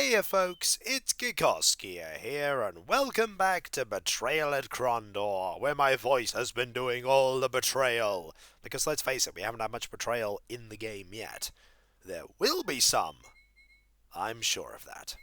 Hey folks, it's Kikoskia here, and welcome back to Betrayal at Crondor, where my voice has been doing all the betrayal. Because let's face it, we haven't had much betrayal in the game yet. There will be some. I'm sure of that.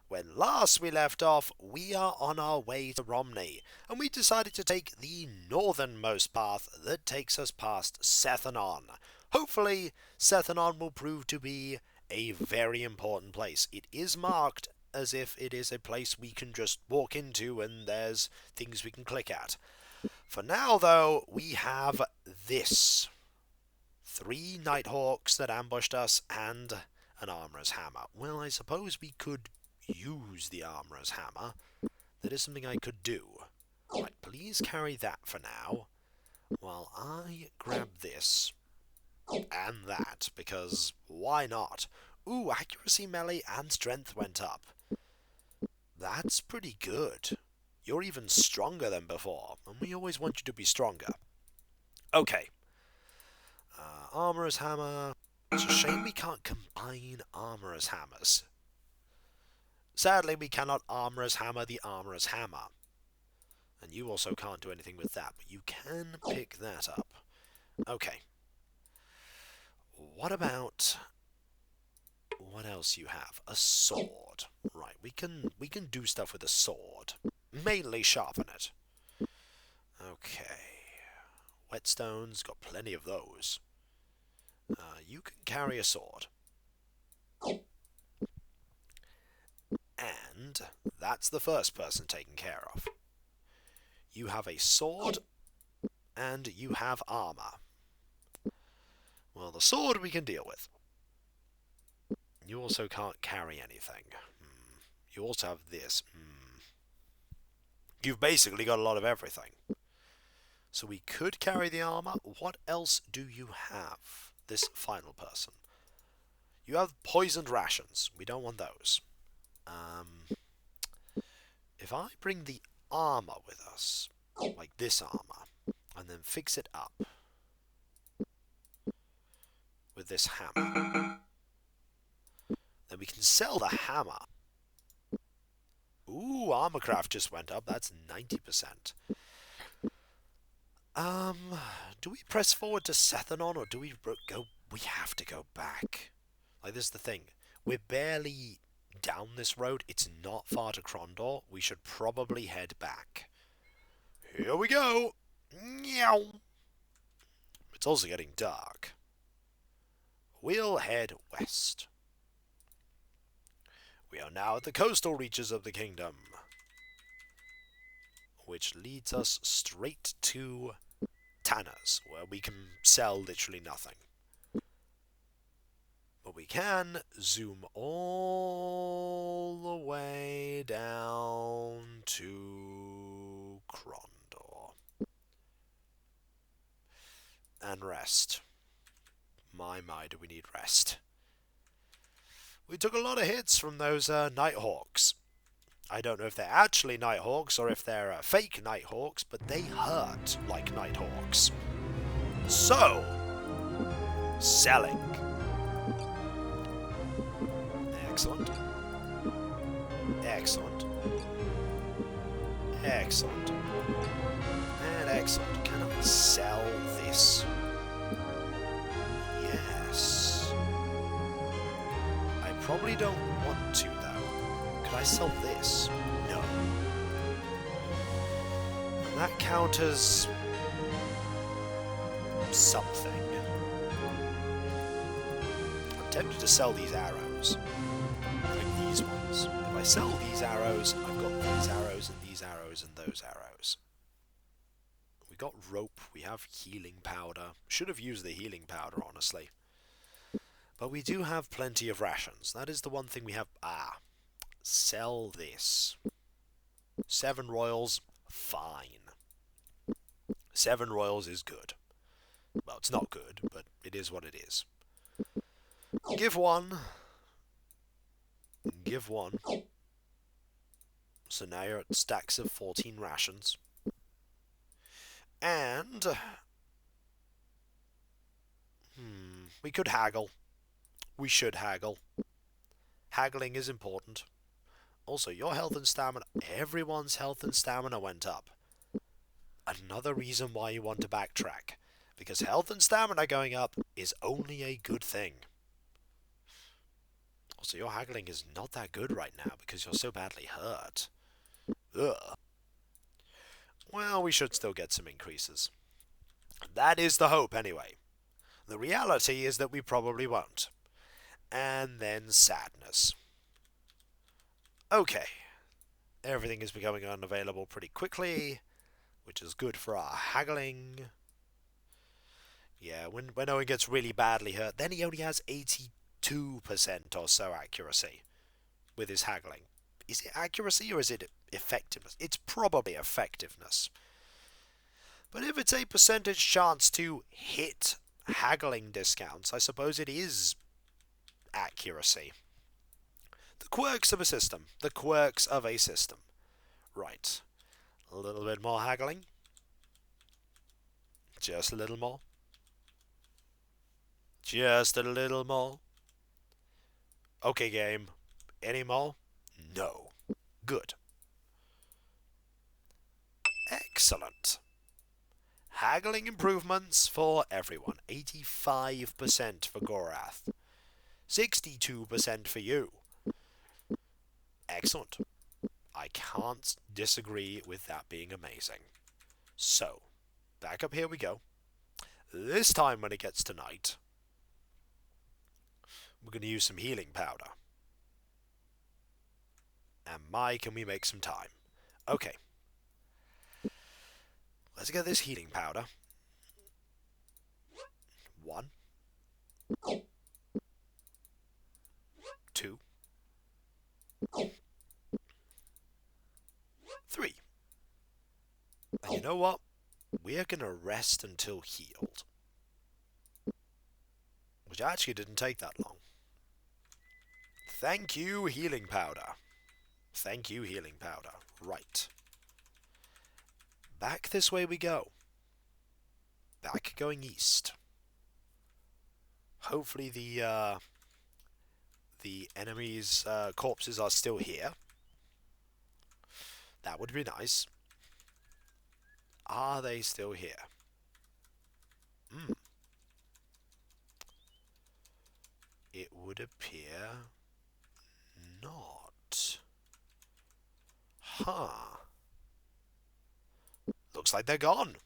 When last we left off, we are on our way to Romney, and we decided to take the northernmost path that takes us past Sethanon. Hopefully, Sethanon will prove to be a very important place. It is marked as if it is a place we can just walk into and there's things we can click at. For now, though, we have this. 3 Nighthawks that ambushed us and an Armorer's Hammer. Well, I suppose we could use the Armorer's Hammer. That is something I could do. Right, please carry that for now, while I grab this and that, because why not? Ooh, accuracy, melee, and strength went up. That's pretty good. You're even stronger than before, and we always want you to be stronger. Okay. Armorer's Hammer. It's a shame we can't combine Armorer's Hammers. Sadly, we cannot Armorer's Hammer the Armorer's Hammer. And you also can't do anything with that, but you can pick that up. Okay. What about... what else you have? A sword. Right, we can do stuff with a sword. Mainly sharpen it. Okay. Whetstones, got plenty of those. You can carry a sword. And that's the first person taken care of. You have a sword, and you have armor. Well, the sword we can deal with. You also can't carry anything. You also have this. You've basically got a lot of everything. So we could carry the armor. What else do you have? This final person. You have poisoned rations. We don't want those. If I bring the armor with us, like this armor, and then fix it up with this hammer, then we can sell the hammer. Ooh, armorcraft just went up. That's 90%. Do we press forward to Sethanon, or do we go... we have to go back. Like, this is the thing. We're barely down this road. It's not far to Crondor. We should probably head back. Here we go! Meow! It's also getting dark. We'll head west. We are now at the coastal reaches of the kingdom, which leads us straight to Tanner's, where we can sell literally nothing. But we can zoom all the way down to Krondor. And rest. My, do we need rest. We took a lot of hits from those Nighthawks. I don't know if they're actually Nighthawks or if they're fake Nighthawks, but they hurt like Nighthawks. So, selling. Excellent. Excellent. Excellent. And excellent. Can I sell this? Yes. I probably don't want to, though. Could I sell this? No. And that counters something. I'm tempted to sell these arrows. Like these ones. If I sell these arrows, I've got these arrows and these arrows and those arrows. We got rope, we have healing powder. Should have used the healing powder, honestly. But we do have plenty of rations. That is the one thing we have. Sell this. 7 royals, fine. 7 royals is good. Well, it's not good, but it is what it is. Give 1. Give 1. So now you're at stacks of 14 rations. And... we could haggle. We should haggle. Haggling is important. Also, your health and stamina, everyone's health and stamina went up. Another reason why you want to backtrack. Because health and stamina going up is only a good thing. Also, your haggling is not that good right now because you're so badly hurt. Ugh. Well, we should still get some increases. That is the hope, anyway. The reality is that we probably won't. And then sadness. Okay. Everything is becoming unavailable pretty quickly, which is good for our haggling. Yeah, when Owen gets really badly hurt, then he only has 82% or so accuracy with his haggling. Is it accuracy or is it effectiveness? It's probably effectiveness. But if it's a percentage chance to hit haggling discounts, I suppose it is accuracy. The quirks of a system. The quirks of a system. Right. A little bit more haggling. Just a little more. Just a little more. Okay, game. Any more? No. Good. Excellent. Haggling improvements for everyone. 85% for Gorath. 62% for you. Excellent. I can't disagree with that being amazing. So, back up here we go. This time when it gets to night, we're going to use some healing powder. And my, can we make some time. Okay. Let's get this healing powder. 1. 2. 3. And you know what? We're going to rest until healed. Which actually didn't take that long. Thank you, healing powder. Thank you, healing powder. Right. Back this way we go. Back going east. Hopefully the enemy's corpses are still here. That would be nice. Are they still here? It would appear not. Huh. Looks like they're gone.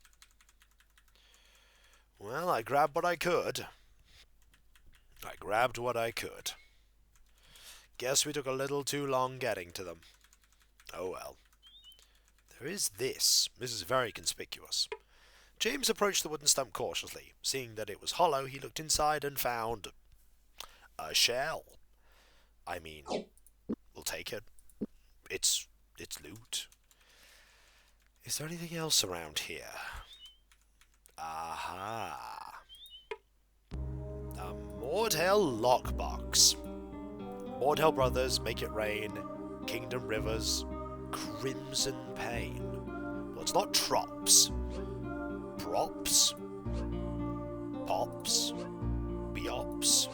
Well, I grabbed what I could. I grabbed what I could. Guess we took a little too long getting to them. Oh well. There is this. This is very conspicuous. James approached the wooden stump cautiously. Seeing that it was hollow, he looked inside and found a shell. I mean, we'll take it. It's loot. Is there anything else around here? Aha. A Mordhell lockbox. Mordhell Brothers, Make It Rain, Kingdom Rivers, Crimson Pain. Well, it's not Trops. Props? Pops? Biops?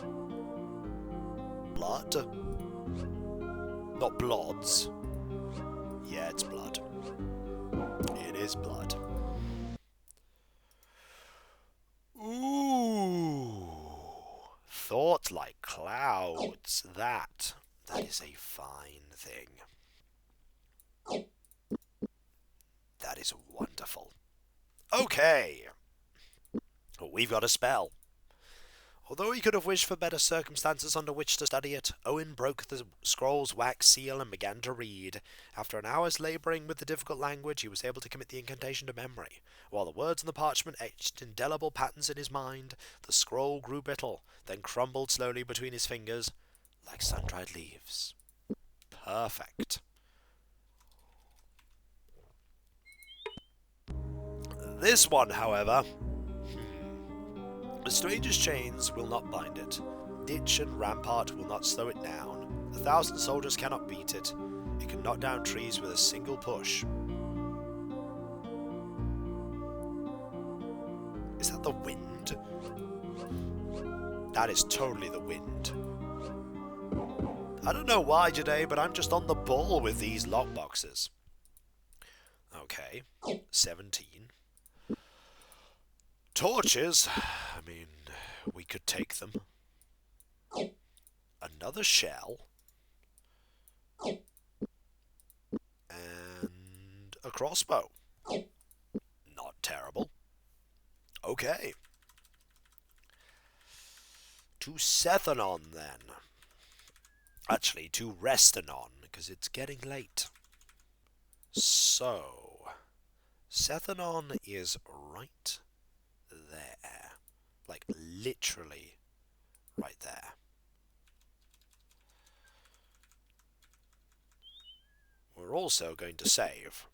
Blood? Not blods. Yeah, it's blood. It is blood. Ooh. Thought like clouds. That is a fine thing. That is wonderful. Okay. We've got a spell. Although he could have wished for better circumstances under which to study it, Owen broke the scroll's wax seal and began to read. After an hour's labouring with the difficult language, he was able to commit the incantation to memory. While the words on the parchment etched indelible patterns in his mind, the scroll grew brittle, then crumbled slowly between his fingers, like sun-dried leaves. Perfect. This one, however... The stranger's chains will not bind it. Ditch and rampart will not slow it down. 1,000 soldiers cannot beat it. It can knock down trees with a single push. Is that the wind? That is totally the wind. I don't know why today, but I'm just on the ball with these lockboxes. Okay, 17. Torches. I mean, we could take them. Another shell. And a crossbow. Not terrible. Okay. To Sethanon, then. Actually, to Restanon, because it's getting late. So, Sethanon is right there. Like, literally right there. We're also going to save.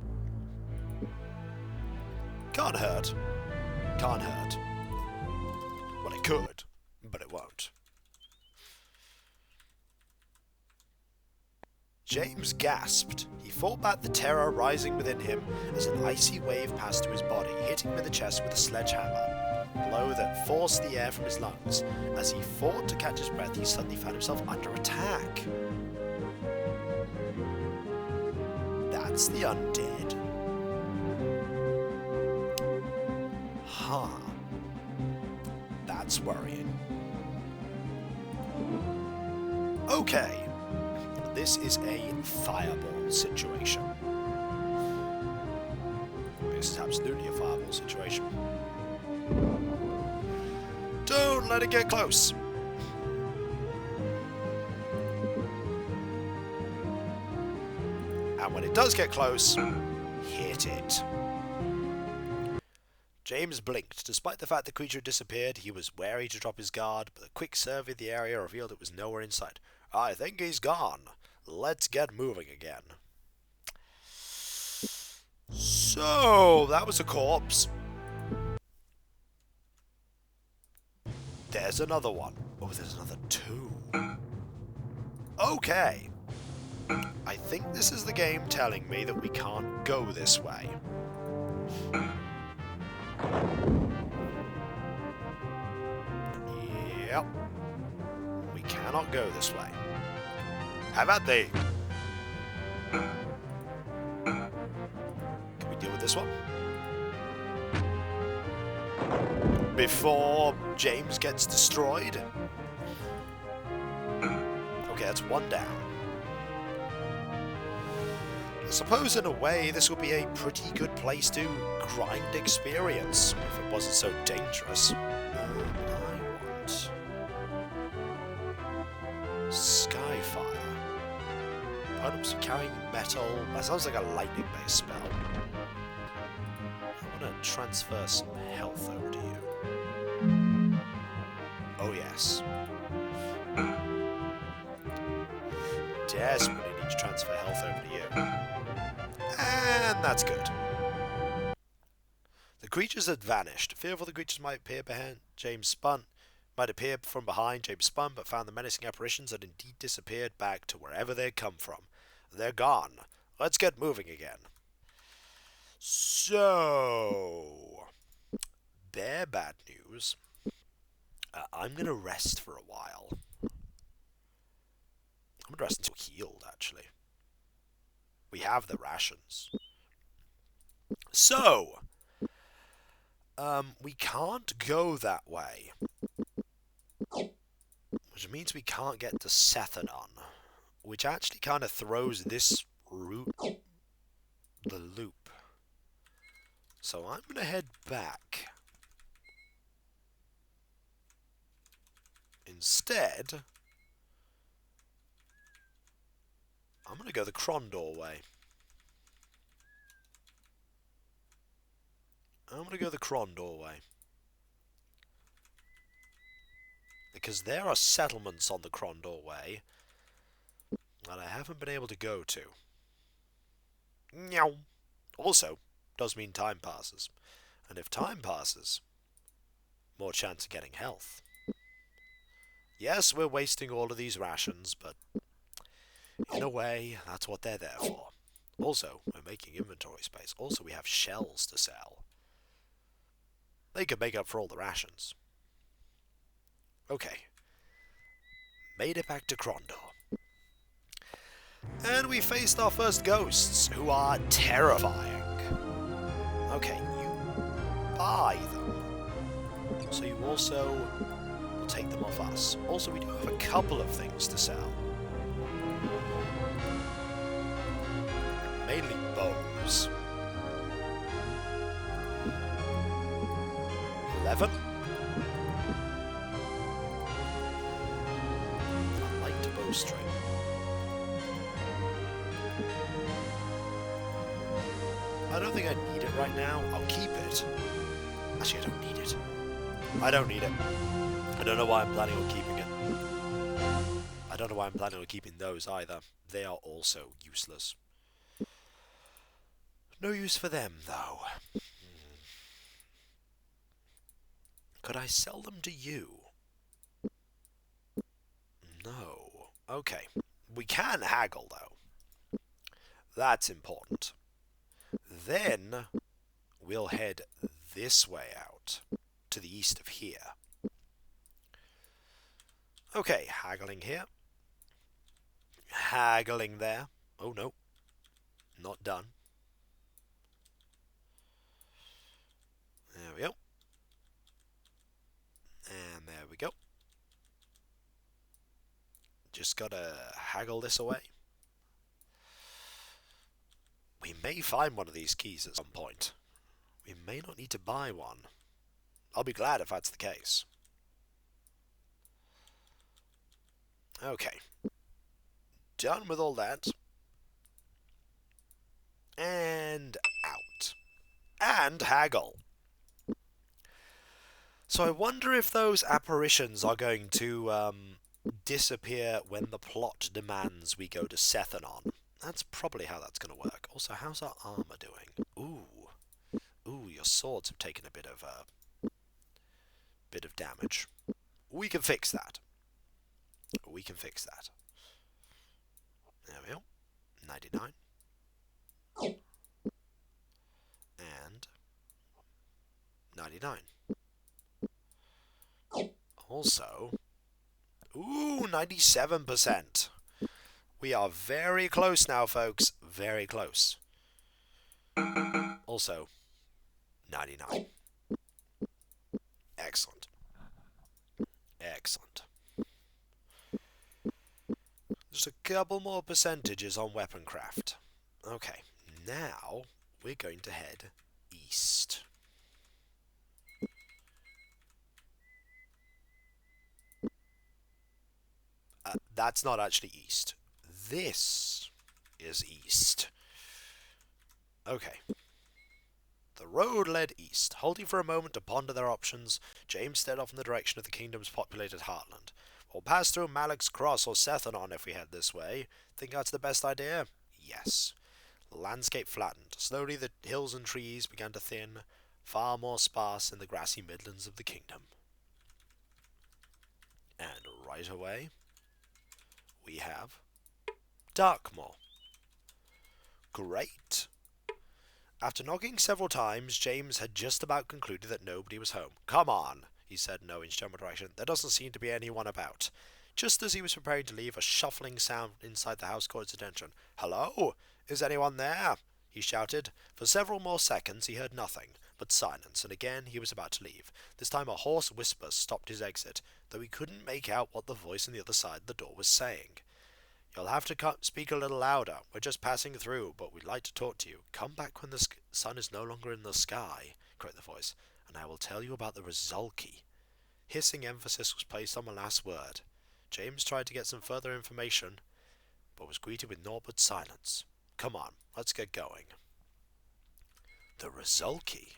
Can't hurt. Can't hurt. Well, it could, but it won't. James gasped. He fought back the terror rising within him as an icy wave passed through his body, hitting him in the chest with a sledgehammer, a blow that forced the air from his lungs. As he fought to catch his breath, he suddenly found himself under attack. That's the undead. Huh. That's worrying. Okay. This is a fireball situation. This is absolutely a fireball situation. Don't let it get close. And when it does get close, hit it. James blinked. Despite the fact the creature had disappeared, he was wary to drop his guard, but a quick survey of the area revealed it was nowhere in sight. I think he's gone. Let's get moving again. So, that was a corpse. There's another one. Oh, there's another two. Okay. I think this is the game telling me that we can't go this way. Yep. We cannot go this way. How about they? Can we deal with this one? Before James gets destroyed? Okay, that's one down. I suppose in a way this would be a pretty good place to grind experience, if it wasn't so dangerous. I want Skyfire. Items carrying metal. That sounds like a lightning-based spell. I want to transfer some health over to you. Oh yes. Desperately need to transfer health over to you. And that's good. The creatures had vanished. Fearful the creatures might appear behind, James spun. Might appear from behind, James spun, but found the menacing apparitions had indeed disappeared back to wherever they had come from. They're gone. Let's get moving again. So, bare bad news. I'm going to rest for a while. I'm going to rest until healed, actually. We have the rations. So, we can't go that way. Which means we can't get to Sethanon. Which actually kind of throws this route the loop. So I'm going to head back. Instead, I'm going to go the Crondor way. I'm going to go the Crondor way. Because there are settlements on the Crondor way that I haven't been able to go to. Meow. Also, does mean time passes. And if time passes, more chance of getting health. Yes, we're wasting all of these rations, but in a way, that's what they're there for. Also, we're making inventory space. Also, we have shells to sell. They could make up for all the rations. Okay. Made it back to Crondor. And we faced our first ghosts, who are terrifying. Okay, you buy them. So you also will take them off us. Also, we do have a couple of things to sell. Mainly bows. 11. A light bowstring. I don't think I need it right now. I'll keep it. Actually, I don't need it. I don't need it. I don't know why I'm planning on keeping it. I don't know why I'm planning on keeping those either. They are also useless. No use for them, though. Could I sell them to you? No. Okay. We can haggle, though. That's important. Then we'll head this way out, to the east of here. Okay, haggling here. Haggling there. Oh no. Not done. There we go. And there we go. Just gotta haggle this away. We may find one of these keys at some point. We may not need to buy one. I'll be glad if that's the case. Okay. Done with all that. And out. And haggle. So I wonder if those apparitions are going to disappear when the plot demands we go to Sethanon. That's probably how that's going to work. Also, how's our armor doing? Ooh, your swords have taken a bit of damage. We can fix that. We can fix that. There we go. 99. And 99. Also, ooh, 97%. We are very close now, folks. Very close. Also, 99. Excellent. Excellent. Just a couple more percentages on weapon craft. Okay, now we're going to head east. That's not actually east. This is east. Okay. The road led east. Halting for a moment to ponder their options, James stared off in the direction of the kingdom's populated heartland. We'll pass through Malek's Cross or Sethanon if we head this way. Think that's the best idea? Yes. The landscape flattened. Slowly the hills and trees began to thin, far more sparse in the grassy midlands of the kingdom. And right away, we have Darkmoor. Great. After knocking several times, James had just about concluded that nobody was home. Come on, he said in no general direction. There doesn't seem to be anyone about. Just as he was preparing to leave, a shuffling sound inside the house caught his attention. Hello? Is anyone there? He shouted. For several more seconds he heard nothing but silence, and again he was about to leave. This time a hoarse whisper stopped his exit, though he couldn't make out what the voice on the other side of the door was saying. You'll have to speak a little louder. We're just passing through, but we'd like to talk to you. Come back when the sun is no longer in the sky, cried the voice, and I will tell you about the Rizalki. Hissing emphasis was placed on the last word. James tried to get some further information, but was greeted with naught but silence. Come on, let's get going. The Rizalki?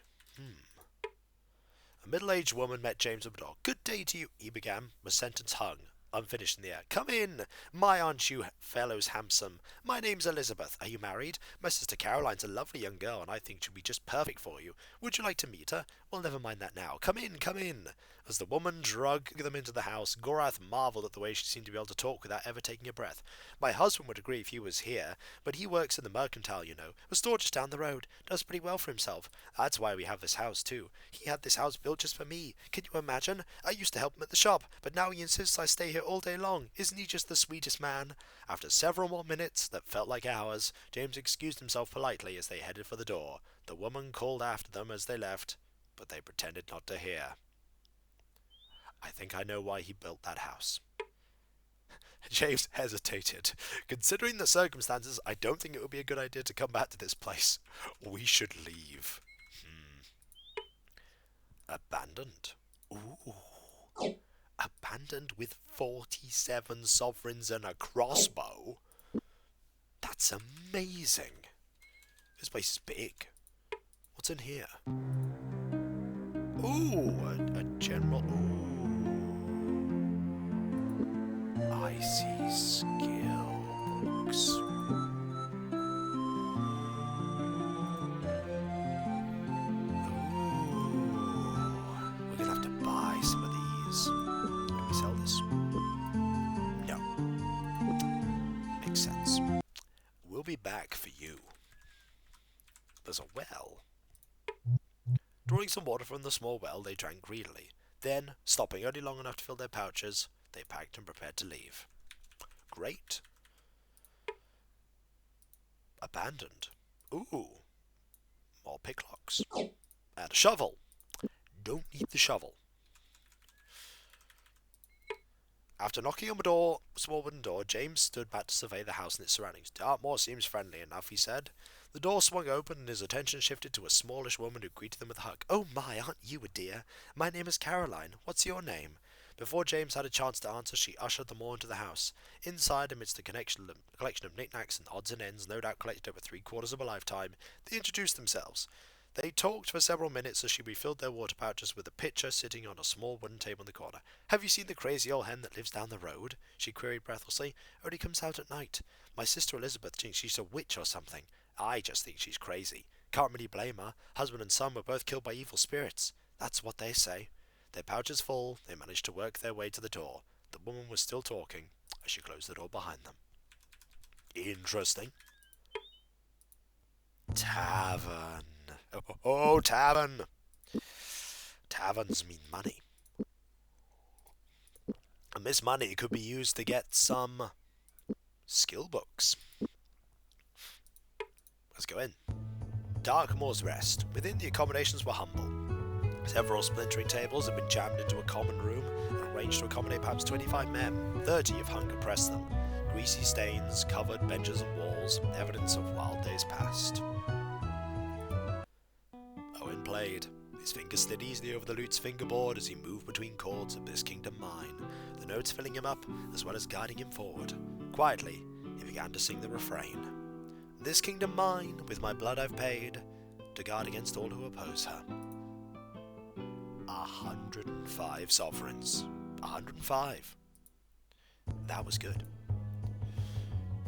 A middle-aged woman met James at the door. Good day to you, he began. The sentence hung, unfinished in the air. Come in. My, aren't you fellows handsome? My name's Elizabeth. Are you married? My sister Caroline's a lovely young girl, and I think she'll be just perfect for you. Would you like to meet her? Well, never mind that now. Come in, come in. As the woman dragged them into the house, Gorath marvelled at the way she seemed to be able to talk without ever taking a breath. My husband would agree if he was here, but he works in the mercantile, you know. A store just down the road. Does pretty well for himself. That's why we have this house, too. He had this house built just for me. Can you imagine? I used to help him at the shop, but now he insists I stay all day long. Isn't he just the sweetest man? After several more minutes that felt like hours, James excused himself politely as they headed for the door. The woman called after them as they left, but they pretended not to hear. I think I know why he built that house. James hesitated. Considering the circumstances, I don't think it would be a good idea to come back to this place. We should leave. Abandoned. Ooh. Abandoned with 47 sovereigns and a crossbow? That's amazing. This place is big. What's in here? Ooh, a general... Ooh. I see skill books. We're gonna have to buy some of these. Can we sell this? No. Makes sense. We'll be back for you. There's a well. Drawing some water from the small well, they drank greedily. Then, stopping only long enough to fill their pouches, they packed and prepared to leave. Great. Abandoned. Ooh. More picklocks. And a shovel. Don't need the shovel. After knocking on the door, small wooden door, James stood back to survey the house and its surroundings. Darkmoor seems friendly enough, he said. The door swung open and his attention shifted to a smallish woman who greeted them with a hug. Oh my, aren't you a dear? My name is Caroline. What's your name? Before James had a chance to answer, she ushered them all into the house. Inside, amidst a collection of knickknacks and odds and ends, no doubt collected over 3/4 of a lifetime, they introduced themselves. They talked for several minutes as she refilled their water pouches with a pitcher sitting on a small wooden table in the corner. Have you seen the crazy old hen that lives down the road? She queried breathlessly. Only comes out at night. My sister Elizabeth thinks she's a witch or something. I just think she's crazy. Can't really blame her. Husband and son were both killed by evil spirits. That's what they say. Their pouches full, they managed to work their way to the door. The woman was still talking as she closed the door behind them. Interesting. Tavern. Oh, tavern. Taverns mean money. And this money could be used to get some skill books. Let's go in. Darkmoor's Rest. Within, the accommodations were humble. Several splintering tables had been jammed into a common room and arranged to accommodate perhaps 25 men. 30 of hunger pressed them. Greasy stains covered benches and walls, evidence of wild days past. Owen played. His fingers slid easily over the lute's fingerboard as he moved between chords of This Kingdom Mine, the notes filling him up as well as guiding him forward. Quietly, he began to sing the refrain. This kingdom mine, with my blood I've paid, to guard against all who oppose her. 105 sovereigns. 105. That was good.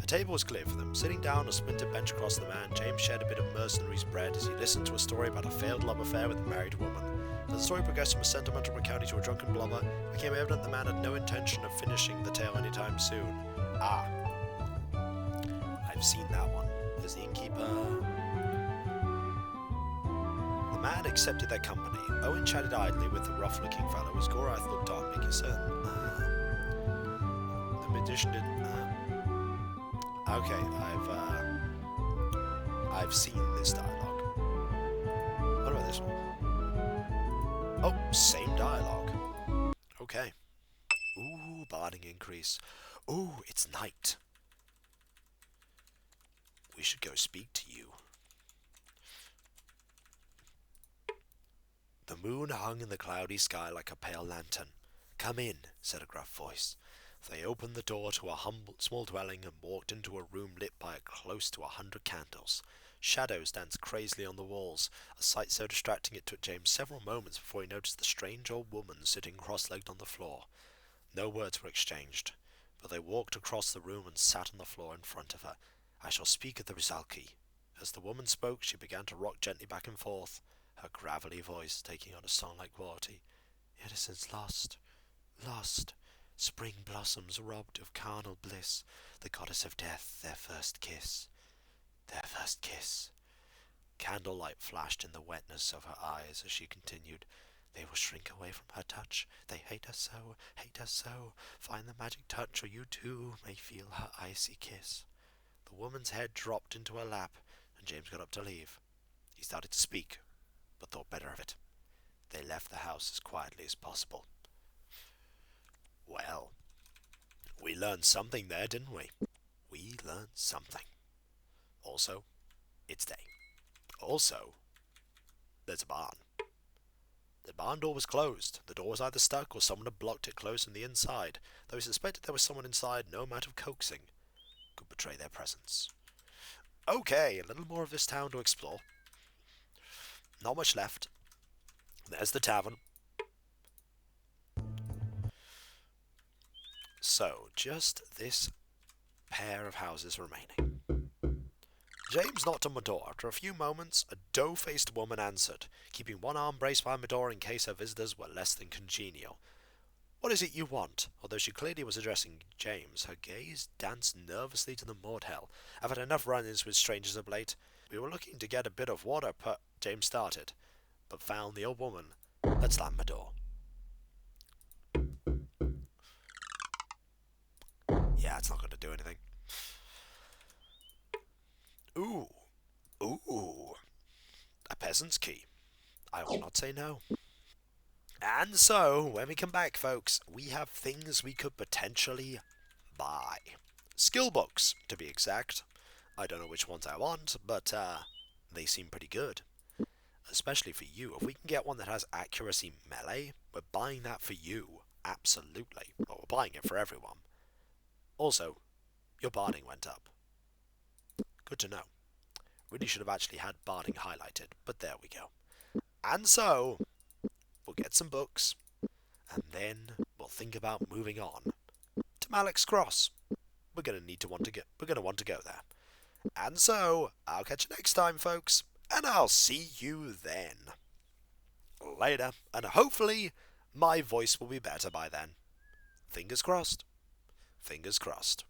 A table was cleared for them. Sitting down on a splintered bench across the man, James shared a bit of mercenary's bread as he listened to a story about a failed love affair with a married woman. As the story progressed from a sentimental recounting to a drunken blubber, it became evident the man had no intention of finishing the tale anytime soon. Ah. I've seen that one. As the innkeeper... The man accepted their company. Owen chatted idly with the rough-looking fellow as Gorath looked on, making certain... The magician didn't... Okay, I've seen this dialogue. What about this one? Oh, same dialogue. Okay. Ooh, barding increase. Ooh, it's night. We should go speak to you. The moon hung in the cloudy sky like a pale lantern. Come in, said a gruff voice. They opened the door to a humble, small dwelling and walked into a room lit by close to 100 candles. Shadows danced crazily on the walls, a sight so distracting it took James several moments before he noticed the strange old woman sitting cross-legged on the floor. No words were exchanged, but they walked across the room and sat on the floor in front of her. I shall speak of the Rizalki. As the woman spoke, she began to rock gently back and forth, her gravelly voice taking on a song-like quality. Innocence lost, lost. Spring blossoms robbed of carnal bliss, the goddess of death, their first kiss. Their first kiss. Candlelight flashed in the wetness of her eyes as she continued. They will shrink away from her touch. They hate her so, hate her so. Find the magic touch, or you too may feel her icy kiss. The woman's head dropped into her lap, and James got up to leave. He started to speak, but thought better of it. They left the house as quietly as possible. Well, we learned something there, didn't we? We learned something. Also, it's day. Also, there's a barn. The barn door was closed. The door was either stuck or someone had blocked it closed from the inside, though he suspected there was someone inside. No amount of coaxing could betray their presence. Okay, a little more of this town to explore. Not much left. There's the tavern. So, just this pair of houses remaining. James knocked on the door. After a few moments, a dough-faced woman answered, keeping one arm braced behind the door in case her visitors were less than congenial. "What is it you want?" Although she clearly was addressing James, her gaze danced nervously to the moat hell. "I've had enough run-ins with strangers of late. We were looking to get a bit of water, James started, but found the old woman had slammed the door. Yeah, it's not going to do anything. Ooh. A peasant's key. I will not say no. And so, when we come back, folks, we have things we could potentially buy. Skill books, to be exact. I don't know which ones I want, but they seem pretty good. Especially for you. If we can get one that has accuracy melee, we're buying that for you. Absolutely. Well, we're buying it for everyone. Also, your barding went up. Good to know. Really should have actually had barding highlighted, but there we go. And so, we'll get some books, and then we'll think about moving on to Malek's Cross. We're going to want to go there. And so, I'll catch you next time, folks, and I'll see you then. Later, and hopefully my voice will be better by then. Fingers crossed. Fingers crossed.